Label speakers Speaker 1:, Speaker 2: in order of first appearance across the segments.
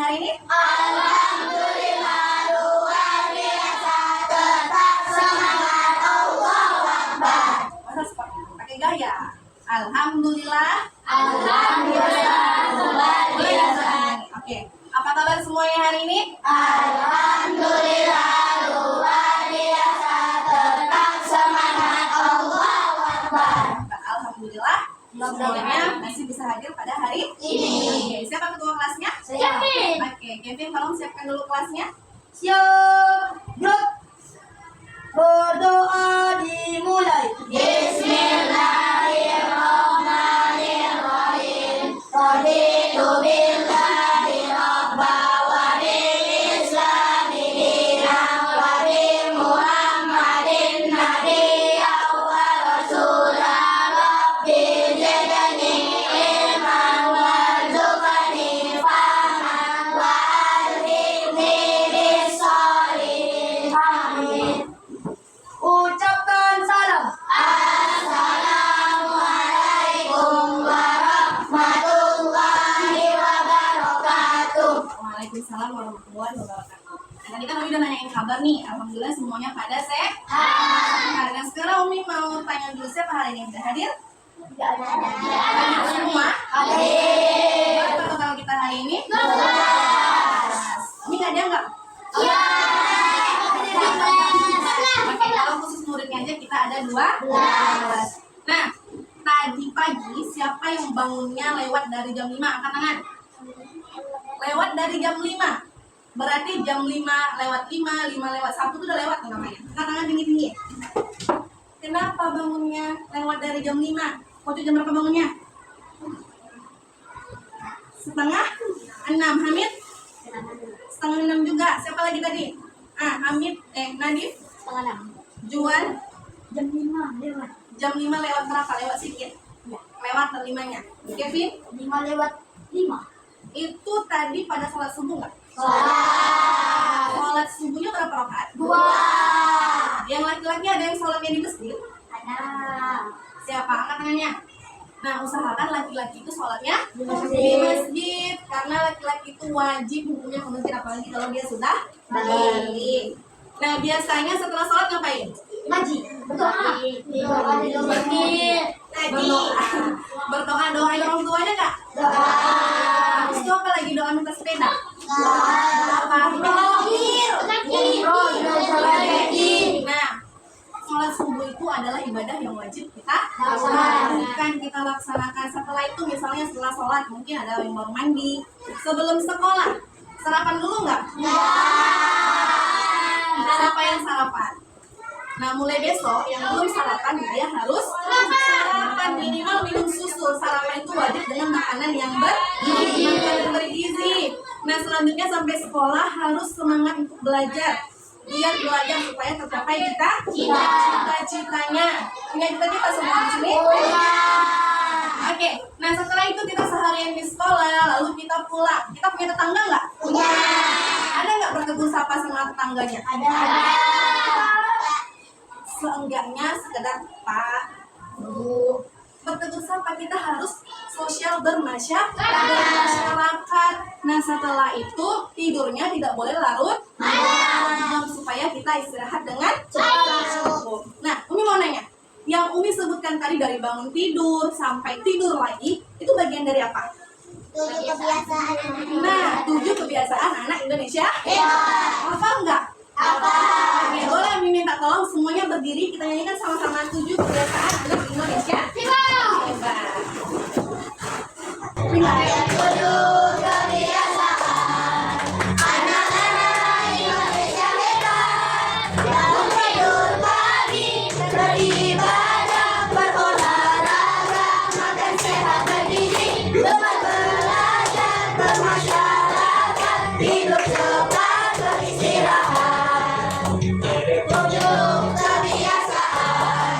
Speaker 1: hari ini?
Speaker 2: Alhamdulillah luar biasa, tetap semangat, Allahu Akbar.
Speaker 1: Masa pakai gaya? Alhamdulillah.
Speaker 2: Alhamdulillah luar biasa.
Speaker 1: Oke, apa kabar semuanya hari ini?
Speaker 2: Alhamdulillah luar biasa, tetap semangat, Allahu Akbar.
Speaker 1: Alhamdulillah semuanya masih bisa hadir pada hari
Speaker 2: Ini.
Speaker 1: Oke, siapa ketua kelasnya?
Speaker 2: Saya.
Speaker 1: Oke, Kevin tolong siapkan dulu kelasnya.
Speaker 2: Siap, gerak. Berdoa dimulai. Bismillahirrahmanirrahim. Raditu billahi rabba wa bil islami dinan wa bi Muhammadin nabiyya wa rasula. Rabbi zidni ilman warzuqni fahman wa alhimni bis-shalihin. Ucapkan salam. Assalamualaikum warahmatullahi wabarakatuh.
Speaker 1: Waalaikumsalam warahmatullahi wabarakatuh. Nah, tadi kan Umi udah nanyain kabar nih. Alhamdulillah semuanya pada sehat. Nah, sekarang Umi mau tanya dulu siapa hari ini sudah hadir? Hadir semua? Berapa total kita hari ini? 12. Umi nggak ada nggak? Oke, kalau khusus muridnya aja kita ada 12. Nah, tadi pagi siapa yang bangunnya lewat dari jam 5? Angkat tangan. Lewat dari jam 5. Berarti jam 5 lewat 5, 5 lewat 1 itu udah lewat tuh namanya. Angkat tangan tinggi-tinggi. Kenapa bangunnya lewat dari jam 5? Waktu jam berapa bangunnya? Setengah 6. Hamid? Setengah 6 juga. Siapa lagi tadi? Hamid, Nadif?
Speaker 2: Setengah 6.
Speaker 1: Juan?
Speaker 2: Jam 5 lewat.
Speaker 1: Jam 5 lewat berapa? Lewat sedikit? Lewat terlimanya. Kevin?
Speaker 2: 5 lewat 5.
Speaker 1: Itu tadi pada sholat subuh nggak?
Speaker 2: Sholat.
Speaker 1: Sholat subuhnya berapa rakaat?
Speaker 2: 2.
Speaker 1: Yang laki-laki ada yang sholatnya di masjid?
Speaker 2: Ada.
Speaker 1: Siapa? Angkat tangannya. Nah, usahakan laki-laki itu sholatnya
Speaker 2: Di masjid.
Speaker 1: di masjid. Karena laki-laki itu wajib hukumnya ke masjid, apalagi kalau dia sudah balik. Nah, biasanya setelah sholat ngapain?
Speaker 2: Ngaji. Berdoa. Berdoa di masjid.
Speaker 1: Berdoa. Berdoa, doain orang tuanya nggak?
Speaker 2: Doa.
Speaker 1: Habis itu apa lagi doa minta sepeda?
Speaker 2: Doa.
Speaker 1: Nah, sholat subuh itu adalah ibadah yang wajib kita
Speaker 2: Laksanakan.
Speaker 1: kita laksanakan. Setelah itu misalnya setelah sholat mungkin ada yang baru mandi. Sebelum sekolah sarapan dulu nggak? Siapa yang sarapan? Nah, mulai besok yang belum sarapan dia harus sarapan, minimal minum susu. Sarapan itu wajib dengan makanan yang bergizi. Nah, selanjutnya sampai sekolah harus semangat untuk belajar. Biar belajar supaya tercapai cita-citanya. Punya cita-cita semua di sini? Oke, nah setelah itu kita seharian di sekolah, lalu kita pulang. Kita punya tetangga nggak?
Speaker 2: Punya.
Speaker 1: Ada nggak bertegur sapa sama tetangganya?
Speaker 2: Ada.
Speaker 1: Seenggaknya sekedar Pak, Bu. Bertegur sapa, kita harus sosial bermasyarakat. Nah, setelah itu tidurnya tidak boleh larut malam supaya kita istirahat dengan cukup. Nah, Umi mau nanya, yang Umi sebutkan tadi dari bangun tidur sampai tidur lagi, itu bagian dari apa?
Speaker 2: 7 kebiasaan.
Speaker 1: Nah, 7 kebiasaan anak Indonesia. Hafal nggak?
Speaker 2: Apa?
Speaker 1: Oke, boleh Umi minta tolong semuanya berdiri, kita nyanyikan sama-sama 7 kebiasaan anak Indonesia. Hebat.
Speaker 2: Ada 7 kebiasaan anak-anak Indonesia hebat. Bangun tidur pagi, beribadah, berolahraga, makan sehat bergizi, gemar belajar, bermasyarakat, hidup cepat, beristirahat. 7 kebiasaan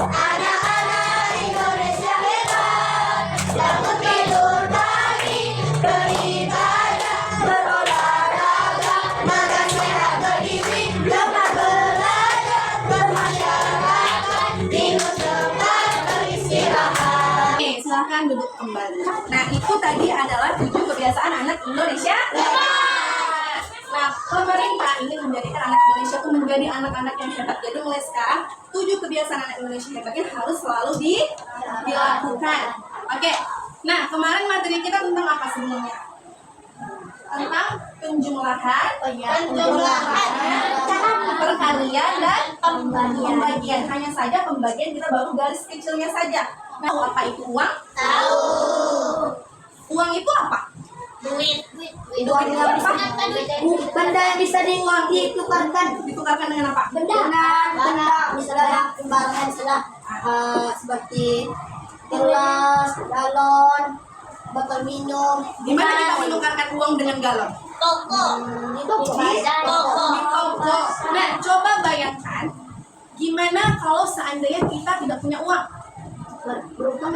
Speaker 2: anak-anak Indonesia hebat. Bangun tidur pagi, beribadah, berolahraga, makan sehat bergizi, gemar belajar, bermasyarakat, hidup cepat, beristirahat.
Speaker 1: Oke, silahkan duduk kembali. Nah, itu tadi adalah 7 kebiasaan anak Indonesia. Pemerintah ingin menjadikan anak Indonesia itu menjadi anak-anak yang hebat. Jadi mulai sekarang 7 kebiasaan anak Indonesia hebat ini harus selalu dilakukan. Oke. Nah, kemarin materi kita tentang apa sebelumnya? Tentang penjumlahan, perkalian dan pembagian. Hanya saja pembagian kita baru garis kecilnya saja. Nah, apa itu uang?
Speaker 2: Tahu.
Speaker 1: Uang itu apa?
Speaker 2: Duit.
Speaker 1: Uang itu apa?
Speaker 2: Benda yang bisa ditukarkan.
Speaker 1: Ditukarkan dengan apa?
Speaker 2: Benda. Misalnya timbangan seperti gelas, galon, botol minum.
Speaker 1: Di mana kita menukarkan uang dengan galon?
Speaker 2: Toko.
Speaker 1: Di toko. Nah, coba bayangkan gimana kalau seandainya kita tidak punya uang? Berhutang?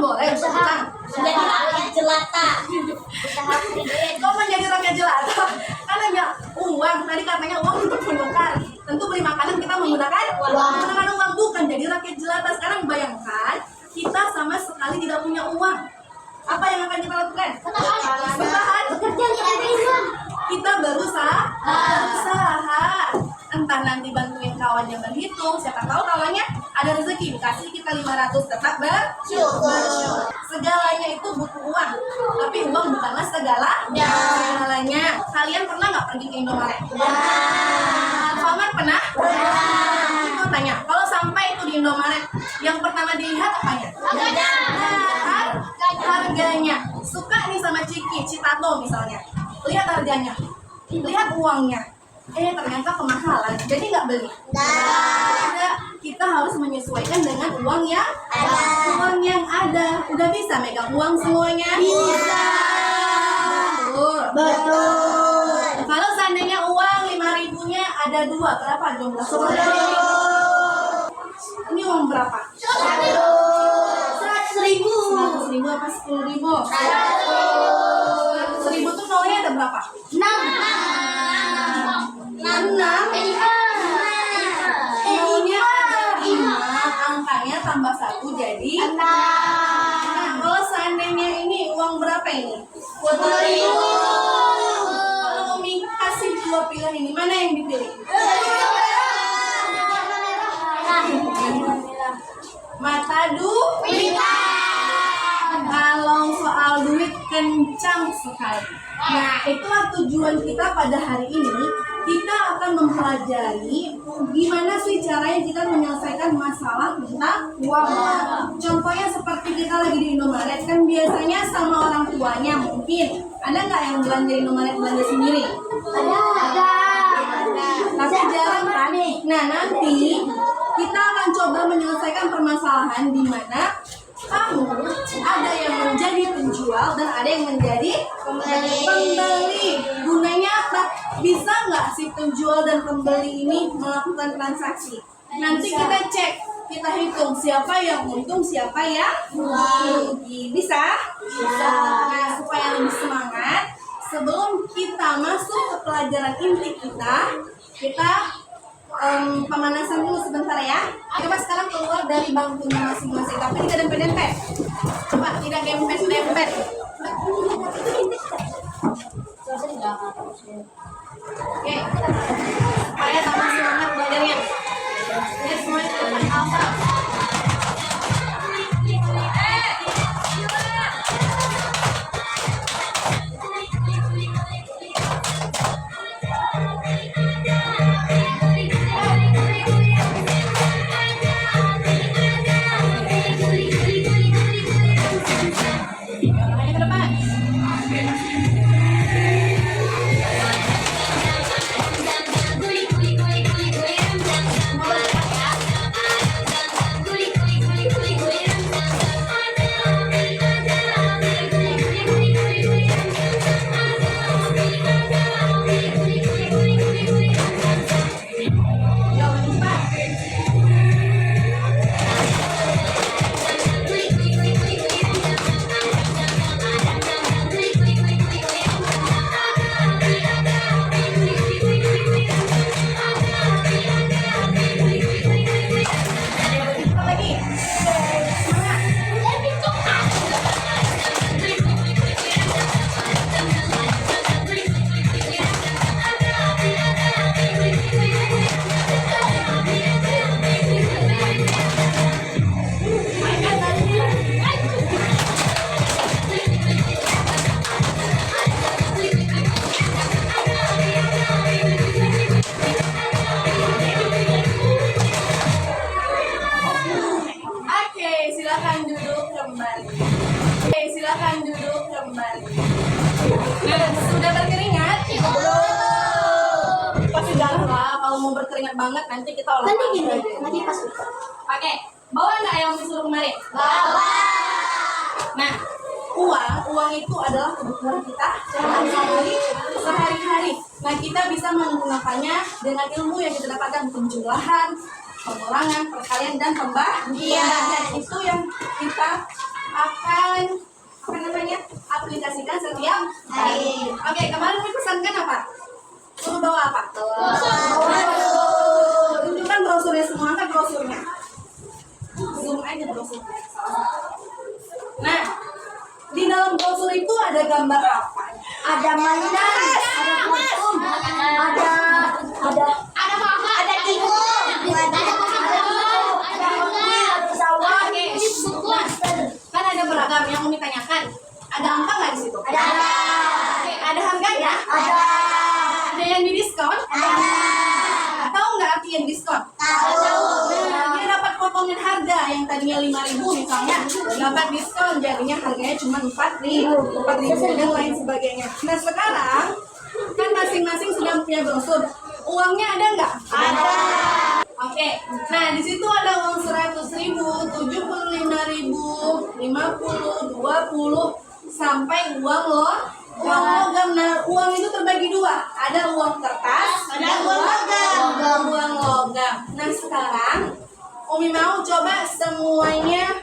Speaker 1: Boleh berhutang.
Speaker 2: Jadi rakyat jelata.
Speaker 1: Kok menjadi rakyat jelata? Karena ya uang, tadi katanya uang untuk menukar. Tentu beli makanan kita menggunakan uang, bukan jadi rakyat jelata. Sekarang bayangkan kita sama sekali tidak punya uang. Apa yang akan kita lakukan? Bertahan. Kita berusaha. Entah nanti bantuin kawannya berhitung, siapa tahu kawannya ada rezeki, dikasih kita 500, tetap bersyukur. Segalanya itu butuh uang, tapi uang bukanlah segalanya. Kalian pernah nggak pergi ke Indomaret? Alfamart pernah? Itu tanya, kalau sampai itu di Indomaret, yang pertama dilihat apanya? Harganya. Suka nih sama Citato misalnya, lihat harganya, lihat uangnya. Ternyata kemahalan, jadi nggak beli. Kita harus menyesuaikan dengan uang yang ada. Udah bisa megang uang semuanya? Bisa. Betul. Kalau seandainya uang 5.000-nya ada 2, berapa jumlah? 10. Ini uang berapa? 100.000. 100.000 apa 10.000? 100.000 tuh nolnya ada berapa? 6. Nolnya ada 5, angkanya tambah 1 jadi 6. Nah, kalau seandainya ini uang berapa ini? 20.000. Kalau Umi kasih 2 pilihan ini, mana yang dipilih? Mata duit. Kalau soal duit kencang sekali. Nah, itulah tujuan kita pada hari ini. Kita akan mempelajari gimana sih caranya kita menyelesaikan masalah tentang uang. Contohnya seperti kita lagi di Indomaret, kan biasanya sama orang tuanya mungkin. Ada nggak yang belanja di Indomaret belanja sendiri? Ada. Tapi jarang kan? Nah, nanti kita akan coba menyelesaikan permasalahan di mana kamu ada yang menjadi penjual dan ada yang menjadi pembeli. Gunanya apa? Bisa nggak si penjual dan pembeli ini melakukan transaksi? Nanti kita cek, kita hitung siapa yang untung, siapa yang rugi. Bisa? Bisa. Nah, supaya lebih semangat, sebelum kita masuk ke pelajaran inti kita pemanasan dulu sebentar ya. Coba sekarang keluar dari bangkunya masing-masing, tapi tidak dempet-dempet. Coba tidak dempet-dempet. Oke, supaya tambah semangat belajarnya. Ini semuanya depan alfa. berkeringat banget, nanti kita olah.
Speaker 2: Nanti gini, nanti pas.
Speaker 1: Oke, bawa nggak yang disuruh kemarin?
Speaker 2: Bawa.
Speaker 1: Nah, uang itu adalah kebutuhan kita sehari-hari. Nah, kita bisa menggunakannya dengan ilmu yang kita dapatkan, penjumlahan, pengurangan, perkalian, dan pembagian. Itu yang kita akan aplikasikan setiap hari. Oke, kemarin dipesankan apa? Suruh bawa apa? Tunjukkan brosurnya semua, angkat brosurnya. Zoom aja brosurnya. Nah, di dalam brosur itu ada gambar apa?
Speaker 2: Ada mainan, ada kostum, ada mama, ada timun, ada pesawat,
Speaker 1: Kan ada beragam yang Umi tanyakan. Ada angka nggak di situ?
Speaker 2: ada.
Speaker 1: Oke, ada harganya?
Speaker 2: Ada.
Speaker 1: Ada yang di diskon? Tahu nggak arti yang diskon? Nah, dia dapat potongan harga yang tadinya 5.000 misalnya, dapat diskon jadinya harganya cuma 4.000 dan lain sebagainya. Nah, sekarang kan masing-masing sudah punya brosur. Uangnya ada nggak? Ada. Oke, nah di situ ada uang 100.000, 75.000, 50, 20, sampai uang logam. Nah, uang itu terbagi dua. Ada uang kertas, ada uang logam. Nah, sekarang Umi mau coba semuanya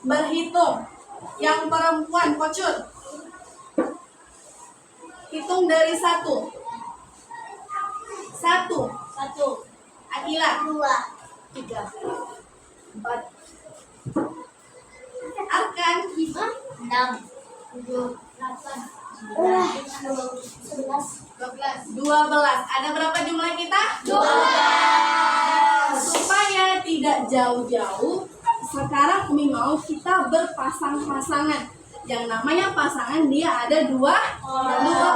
Speaker 1: berhitung. Yang perempuan, Kocur, hitung dari 1. 1. Akila
Speaker 2: 2,
Speaker 1: 3, 4. Arkan
Speaker 2: 5, 6, 7, 8, 9, 10,
Speaker 1: 12. Ada berapa jumlah kita?
Speaker 2: 12.
Speaker 1: Supaya tidak jauh-jauh, sekarang Umi mau kita berpasang-pasangan. Yang namanya pasangan dia ada dua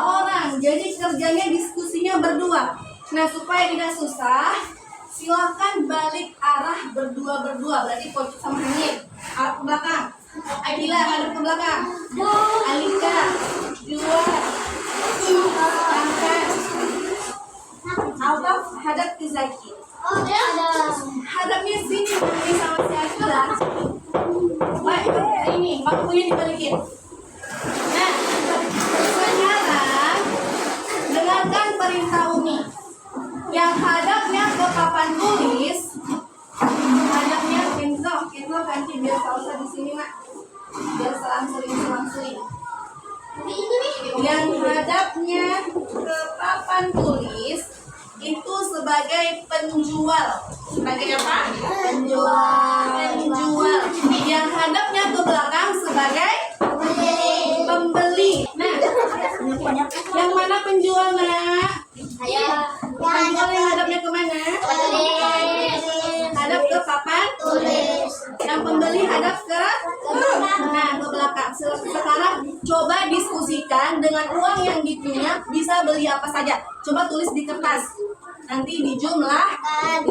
Speaker 1: orang. Jadi kerjanya diskusinya berdua. Nah, supaya tidak susah, silakan balik arah berdua. Berarti Kocok sama Hanif arah ke belakang. Akila hadap ke belakang. Alika 2. Angkat. Altaf hadap ke Zaki. Hadapnya sini ini sama si Akila. Baik, ini bangkunya dibalikin. Nah, sekarang dengarkan perintah Umi. Yang hadapnya ke papan tulis, hadapnya Kenzo ganti biar salsa di sini nak, biar selang-seling. Yang hadapnya ke papan tulis itu sebagai penjual. Sebagai apa? Penjual. Yang hadapnya ke belakang sebagai pembeli. Nah, yang mana penjual nak? Penjual yang hadapnya kemana? Hadap ke papan tulis. Yang pembeli hadap ke belakang. Sekarang coba diskusikan dengan uang yang dipunya bisa beli apa saja. Coba tulis di kertas. Nanti dijumlahkan.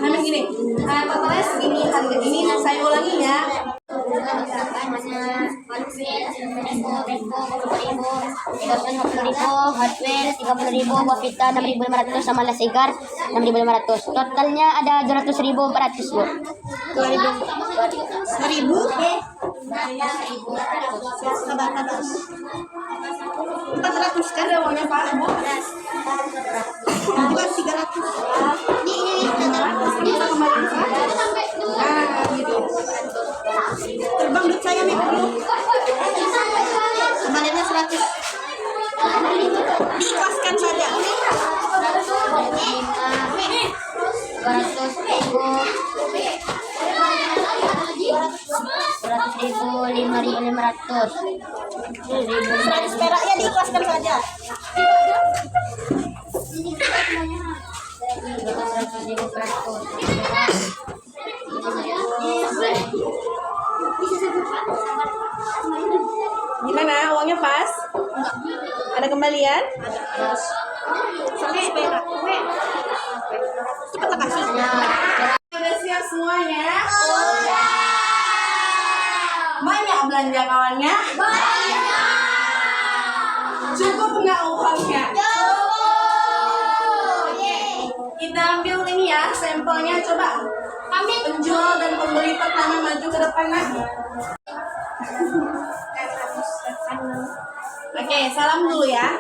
Speaker 1: Namanya gini. Totalnya segini harga ini. Saya ulangi ya.
Speaker 2: Hardware 30.000, Wafita 6.500 sama Lasigar 6.500. Totalnya ada 200.400 Bu.
Speaker 1: 1000. Sabar. 400 kan ada uangnya Pak Bu? Bukan 300. Ini kemarin Pak. Nah, gitu. Terbang duit saya nih dulu. Kemarinnya 100. Diikhlaskan saja.
Speaker 2: 5.500.
Speaker 1: 100 perak ya diikhlaskan saja.
Speaker 2: 100.000.
Speaker 1: Gimana? Uangnya pas? Ada kembalian? 100 perak. Cepat kasih. Udah siap semuanya? Udah. Banyak belanja kawannya? Banyak. Cukup nggak uangnya? Kita ambil ini ya sampelnya, coba. Kami penjual dan pembeli pertama maju ke depan nah. Oke, salam dulu ya.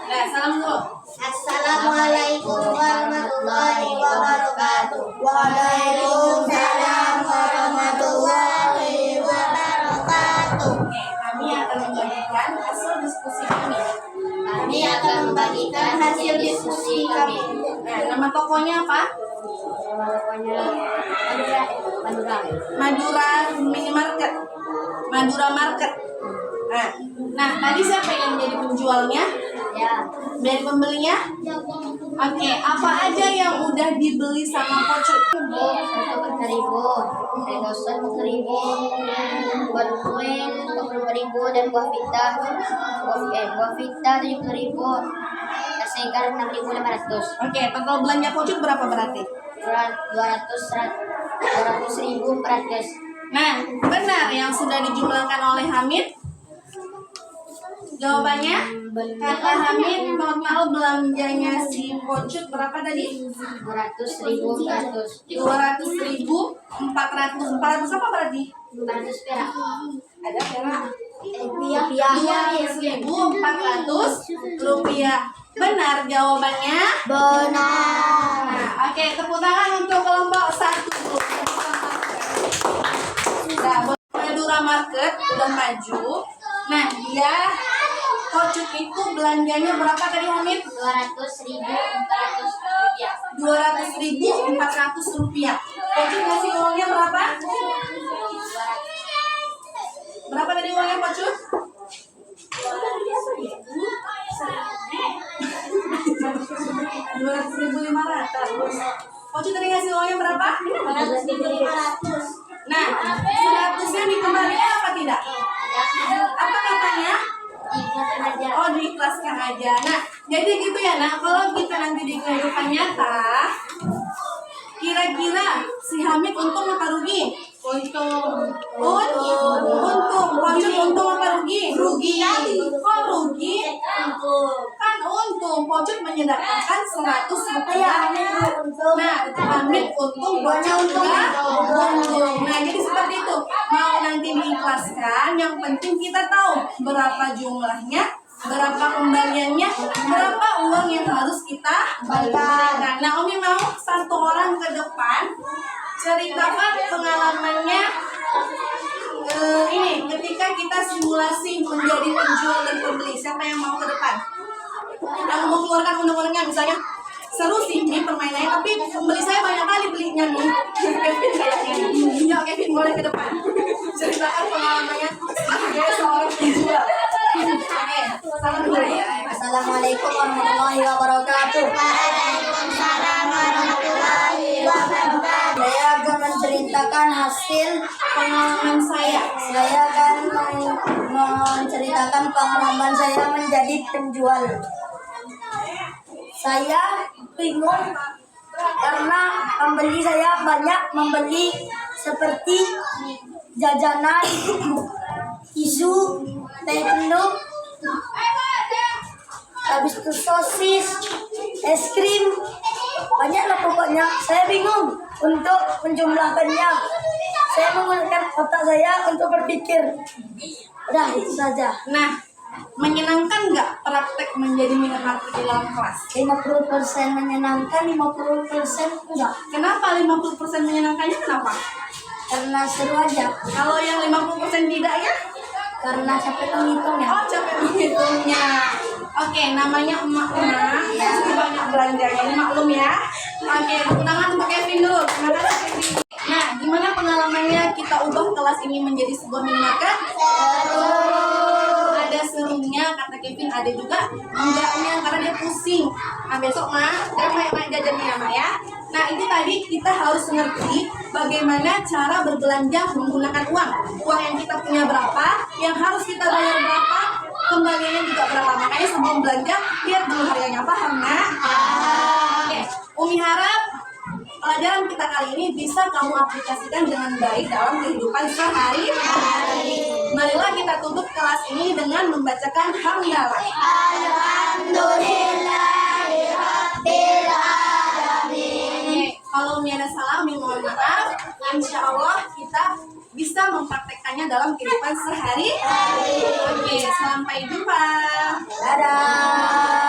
Speaker 1: Nah, salam dulu.
Speaker 2: Assalamualaikum warahmatullahi wabarakatuh. Waalaikumsalam warahmatullahi wabarakatuh.
Speaker 1: Oke, kami akan membagikan hasil diskusi kami. Nah, nama tokonya apa? Madura Minimarket. Madura Market. Nah, tadi siapa yang menjadi penjualnya?
Speaker 2: Ya.
Speaker 1: Dari pembelinya? Oke, apa aja yang udah dibeli sama Pocut?
Speaker 2: 1.000, dosen 1.000, buat kue 25.000 dan buah vita 70.000, Lasigar 6.500.
Speaker 1: Oke, total belanja Pocut berapa berarti?
Speaker 2: 200.400.
Speaker 1: Nah, benar yang sudah dijumlahkan oleh Hamid. Jawabannya, kata Hamid total belanjanya si Pocut berapa tadi?
Speaker 2: 200.400.
Speaker 1: 200.400. 400 apa berarti?
Speaker 2: 400 perak.
Speaker 1: Ada perak.
Speaker 2: Rupiah.
Speaker 1: 200.400 rupiah. Benar jawabannya?
Speaker 2: Benar.
Speaker 1: Nah, oke, tepuk tangan untuk kelompok 1 dulu. Nah, Madura Market udah maju. Nah, dia Pocut itu belanjanya berapa tadi Hamid?
Speaker 2: 200.400 rupiah.
Speaker 1: 200.400 rupiah. Pocut ngasih uangnya berapa? Berapa tadi uangnya Pocut? 200.500. Pocut tadi ngasih uangnya berapa?
Speaker 2: 200.500.
Speaker 1: Nah, 100-nya dikembalikan apa tidak? Apa katanya? Oh, diikhlaskan aja. Nah, jadi gitu ya. Nah, kalau kita nanti di kehidupan nyata, kira-kira si Hamid untung apa rugi? Untung. Pocut untung apa rugi? Rugi. Kok rugi? Kan untung. Pocut menyedarkan 100 rupiah. Nah, Hamid untung, Pocut juga untung. Nah, jadi seperti itu. Mau nanti diikhlaskan, yang penting kita tahu berapa jumlahnya, berapa kembaliannya, berapa uang yang harus kita berikan. Nah, Umi mau satu orang ke depan ceritakan pengalamannya ini ketika kita simulasi menjadi penjual dan pembeli. Siapa yang mau ke depan? Yang mau keluarkan undang-undangnya misalnya. Seru sih ini permainannya, tapi pembeli saya banyak kali belinya nih. Kevin kayaknya. Ya, Kevin boleh ke depan. Ceritakan pengalamannya sebagai seorang penjual. Oke, salam dulu ya.
Speaker 2: Assalamualaikum warahmatullahi wabarakatuh. Waalaikumsalam warahmatullahi wabarakatuh. Saya akan menceritakan hasil
Speaker 1: pengalaman saya.
Speaker 3: Saya akan menceritakan pengalaman saya menjadi penjual. Saya bingung karena pembeli saya banyak membeli seperti jajanan, tisu, teh penuh, habis itu sosis, es krim, banyaklah pokoknya. Saya bingung untuk menjumlahkannya. Saya menggunakan otak saya untuk berpikir. Udah itu saja.
Speaker 1: Nah, menyenangkan nggak praktek menjadi minimarket di dalam kelas?
Speaker 3: 50% menyenangkan, 50% enggak.
Speaker 1: Kenapa 50% menyenangkannya kenapa?
Speaker 3: Karena seru aja.
Speaker 1: Kalau yang 50% tidak ya?
Speaker 3: Karena capek menghitungnya.
Speaker 1: Oh, capek menghitungnya. Oke, namanya emak-emak. Pasti banyak belanjanya. Ini maklum ya. Oke, tepuk tangan untuk Kevin dulu. Terima kasih, Kevin. Nah, gimana pengalamannya kita ubah kelas ini menjadi sebuah minimarket? Ada serunya, kata Kevin. Ada juga enggaknya, karena dia pusing. Nah, besok mah, dia banyak jajannya ya, Mak ya. Nah, itu tadi kita harus ngerti bagaimana cara berbelanja menggunakan uang. Uang yang kita punya berapa, yang harus kita bayar berapa, kembaliannya juga berapa. Makanya sebelum belanja, lihat dulu harganya. Paham nggak? Oke, Umi harap pelajaran kita kali ini bisa kamu aplikasikan dengan baik dalam kehidupan sehari-hari. Marilah kita tutup kelas ini dengan membacakan hamdalah.
Speaker 3: Alhamdulillahirabbil alamin.
Speaker 1: Kalau Umi ada salah, Umi mohon maaf. Insya Allah kita bisa mempraktekkannya dalam kehidupan sehari-hari. Oke, sampai jumpa.
Speaker 3: Dadah.